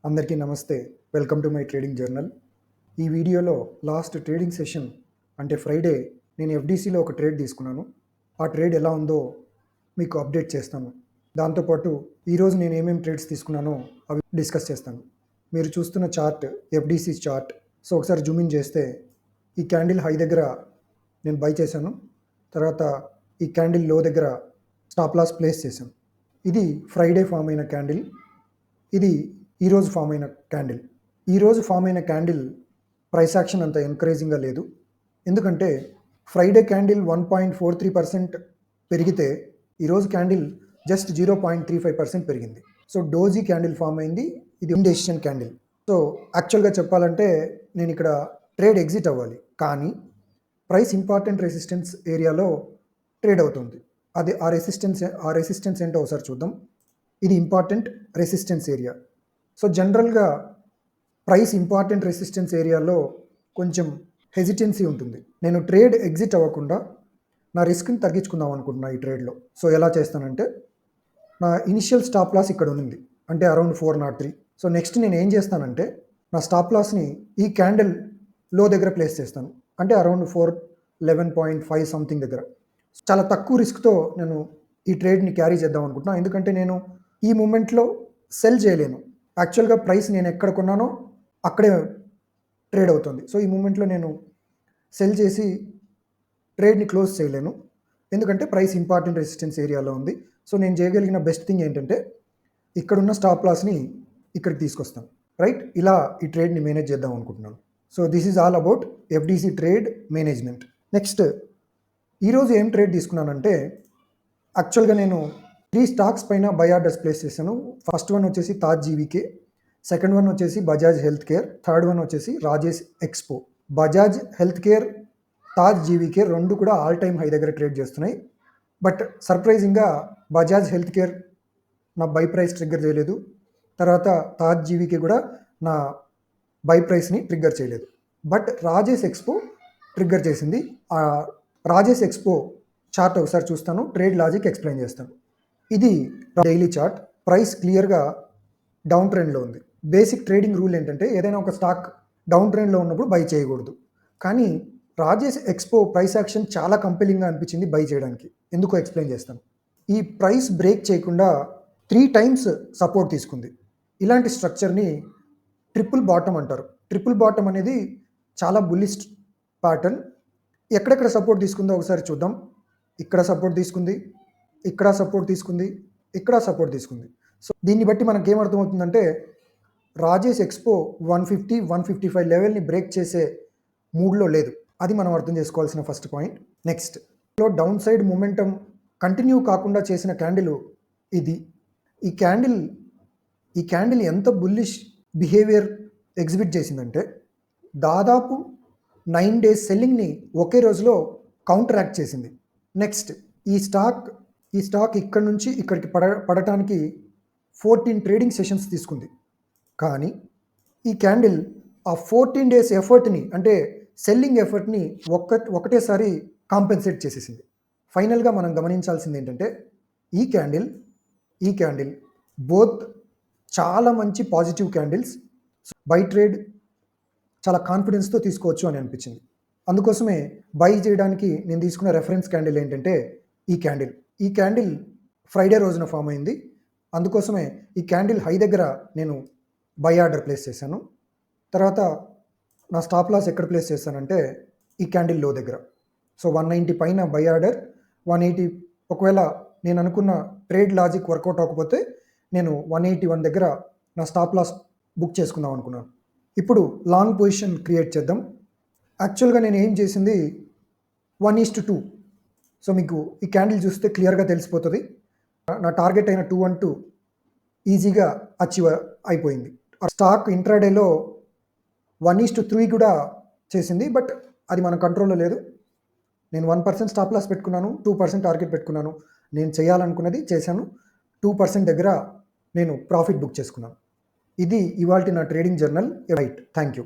అందరికీ నమస్తే. Welcome to my trading journal. ఈ వీడియోలో లాస్ట్ ట్రేడింగ్ సెషన్ అంటే ఫ్రైడే నేను ఎఫ్‌డిసిలో ఒక ట్రేడ్ తీసుకున్నాను. ఆ ట్రేడ్ ఎలా ఉందో మీకు అప్డేట్ చేస్తాను. దాంతోపాటు ఈరోజు నేను ఏమేమి ట్రేడ్స్ తీసుకున్నానో అవి డిస్కస్ చేస్తాను. మీరు చూస్తున్న చార్ట్ ఎఫ్‌డిసి చార్ట్. సో ఒకసారి జూమ్ ఇన్ చేస్తే ఈ క్యాండిల్ హై దగ్గర నేను బై చేశాను. తర్వాత ఈ క్యాండిల్ లో దగ్గర స్టాప్ లాస్ ప్లేస్ చేశాను. ఇది ఫ్రైడే ఫామ్ అయిన క్యాండిల్. ఇది ఈరోజు ఫామ్ అయిన క్యాండిల్. ఈరోజు ఫామ్ అయిన క్యాండిల్ ప్రైస్ యాక్షన్ అంత ఎంకరేజింగ్గా లేదు. ఎందుకంటే ఫ్రైడే క్యాండిల్ 1.43% పెరిగితే ఈరోజు క్యాండిల్ జస్ట్ 0.35% పెరిగింది. సో డోజీ క్యాండిల్ ఫామ్ అయింది. ఇది ఇండెసిషన్ క్యాండిల్. సో యాక్చువల్గా చెప్పాలంటే నేను ఇక్కడ ట్రేడ్ ఎగ్జిట్ అవ్వాలి, కానీ ప్రైస్ ఇంపార్టెంట్ రెసిస్టెన్స్ ఏరియాలో ట్రేడ్ అవుతుంది. అది ఆ రెసిస్టెన్స్ ఏంటో ఒకసారి చూద్దాం. ఇది ఇంపార్టెంట్ రెసిస్టెన్స్ ఏరియా. సో జనరల్గా ప్రైస్ ఇంపార్టెంట్ రెసిస్టెన్స్ ఏరియాలో కొంచెం హెజిటెన్సీ ఉంటుంది. నేను ట్రేడ్ ఎగ్జిట్ అవ్వకుండా నా రిస్క్ని తగ్గించుకుందాం అనుకుంటున్నా ఈ ట్రేడ్లో. సో ఎలా చేస్తానంటే, నా ఇనిషియల్ స్టాప్ లాస్ ఇక్కడ ఉంది, అంటే అరౌండ్ 403. సో నెక్స్ట్ నేను ఏం చేస్తానంటే, నా స్టాప్ లాస్ని ఈ క్యాండిల్ లో దగ్గర ప్లేస్ చేస్తాను, అంటే అరౌండ్ 411.5 సంథింగ్ దగ్గర. చాలా తక్కువ రిస్క్తో నేను ఈ ట్రేడ్ని క్యారీ చేద్దాం అనుకుంటున్నాను. ఎందుకంటే నేను ఈ మూమెంట్లో సెల్ చేయలేను. యాక్చువల్గా ప్రైస్ నేను ఎక్కడ కొన్నానో అక్కడే ట్రేడ్ అవుతుంది. సో ఈ మూమెంట్లో నేను సెల్ చేసి ట్రేడ్ని క్లోజ్ చేయలేను, ఎందుకంటే ప్రైస్ ఇంపార్టెంట్ రెసిస్టెన్స్ ఏరియాలో ఉంది. సో నేను చేయగలిగిన బెస్ట్ థింగ్ ఏంటంటే, ఇక్కడున్న స్టాప్ లాస్ని ఇక్కడికి తీసుకొస్తాను. రైట్, ఇలా ఈ ట్రేడ్ని మేనేజ్ చేద్దాం అనుకుంటున్నాను. So this is all about FDC trade management. Next, ఈరోజు ఏం ట్రేడ్ తీసుకున్నానంటే, యాక్చువల్గా నేను 3 స్టాక్స్ పైన బై ఆర్డర్స్ ప్లేస్ చేశాను. ఫస్ట్ వన్ వచ్చేసి తాజ్ జీవీకే, సెకండ్ వన్ వచ్చేసి Bajaj health care, third one వచ్చేసి Rajesh expo. Bajaj health care, Taj GVK రెండు కూడా ఆల్ టైమ్ హై దగ్గర ట్రేడ్ చేస్తున్నాయి. బట్ సర్ప్రైజింగ్గా బజాజ్ హెల్త్ కేర్ నా బై ప్రైస్ ట్రిగ్గర్ చేయలేదు. తర్వాత తాజ్ జీవీకే కూడా నా బై ప్రైస్ని ట్రిగ్గర్ చేయలేదు. బట్ రాజేష్ ఎక్స్పో ట్రిగ్గర్ చేసింది. ఆ రాజేష్ ఎక్స్పో చార్ట్ ఒకసారి చూస్తాను, ట్రేడ్ లాజిక్ ఎక్స్ప్లెయిన్ చేస్తాను. ఇది డైలీ చార్ట్. ప్రైస్ క్లియర్గా డౌన్ ట్రెండ్లో ఉంది. బేసిక్ ట్రేడింగ్ రూల్ ఏంటంటే, ఏదైనా ఒక స్టాక్ డౌన్ ట్రెండ్లో ఉన్నప్పుడు బై చేయకూడదు. కానీ రాజేష్ ఎక్స్పో ప్రైస్ యాక్షన్ చాలా కంపెలింగ్గా అనిపించింది బై చేయడానికి. ఎందుకో ఎక్స్ప్లెయిన్ చేస్తాను. ఈ ప్రైస్ బ్రేక్ చేయకుండా 3 టైమ్స్ సపోర్ట్ తీసుకుంది. ఇలాంటి స్ట్రక్చర్ని ట్రిపుల్ బాటమ్ అంటారు. ట్రిపుల్ బాటమ్ అనేది చాలా బుల్లిష్ ప్యాటర్న్. ఎక్కడెక్కడ సపోర్ట్ తీసుకుందో ఒకసారి చూద్దాం. ఇక్కడ సపోర్ట్ తీసుకుంది, ఇక్కడ సపోర్ట్ తీసుకుంది, ఇక్కడ సపోర్ట్ తీసుకుంది. సో దీన్ని బట్టి మనకి ఏమర్థమవుతుందంటే, రాజేష్ ఎక్స్పో 150, 155 లెవెల్ని బ్రేక్ చేసే మూడ్లో లేదు. అది మనం అర్థం చేసుకోవాల్సిన first point. Next, down side momentum continue కాకుండా చేసిన క్యాండిల్ ఇది. ఈ క్యాండిల్ ఎంత బుల్లిష్ బిహేవియర్ ఎగ్జిబిట్ చేసిందంటే, దాదాపు 9 డేస్ సెల్లింగ్ని ఒకే రోజులో కౌంటర్ యాక్ట్ చేసింది. నెక్స్ట్, ఈ స్టాక్ ఇక్కడ నుంచి ఇక్కడికి పడటానికి 14 ట్రేడింగ్ సెషన్స్ తీసుకుంది. కానీ ఈ క్యాండిల్ ఆ 14 డేస్ ఎఫర్ట్ని, అంటే సెల్లింగ్ ఎఫర్ట్ని ఒకటేసారి కాంపెన్సేట్ చేసేసింది. ఫైనల్గా మనం గమనించాల్సింది ఏంటంటే, ఈ క్యాండిల్ బోత్ చాలా మంచి పాజిటివ్ క్యాండిల్స్. బై ట్రేడ్ చాలా కాన్ఫిడెన్స్తో తీసుకోవచ్చు అని అనిపించింది. అందుకోసమే బై చేయడానికి నేను తీసుకున్న రెఫరెన్స్ క్యాండిల్ ఏంటంటే ఈ క్యాండిల్ ఫ్రైడే రోజున ఫామ్ అయింది. అందుకోసమే ఈ క్యాండిల్ హై దగ్గర నేను బై ఆర్డర్ ప్లేస్ చేశాను. తర్వాత నా స్టాప్ లాస్ ఎక్కడ ప్లేస్ చేశానంటే, ఈ క్యాండిల్ లో దగ్గర. సో 190 పైన బై ఆర్డర్, 180. ఒకవేళ నేను అనుకున్న ట్రేడ్ లాజిక్ వర్కౌట్ అవ్వకపోతే నేను 181 దగ్గర నా స్టాప్ లాస్ బుక్ చేసుకుందాం అనుకున్నాను. ఇప్పుడు లాంగ్ పొజిషన్ క్రియేట్ చేద్దాం. యాక్చువల్గా నేను ఏం చేసింది 1:2. సో మీకు ఈ క్యాండిల్ చూస్తే క్లియర్గా తెలిసిపోతుంది. నా టార్గెట్ అయిన 212 ఈజీగా అచీవ్ అయిపోయింది. స్టాక్ ఇంట్రాడేలో 1:3 కూడా చేసింది, బట్ అది మన కంట్రోల్లో లేదు. నేను 1% స్టాప్ లాస్ పెట్టుకున్నాను, 2% టార్గెట్ పెట్టుకున్నాను. నేను చేయాలనుకున్నది చేశాను. 2% దగ్గర నేను ప్రాఫిట్ బుక్ చేసుకున్నాను. ఇది ఇవాల్టి నా trading journal. Right, thank you.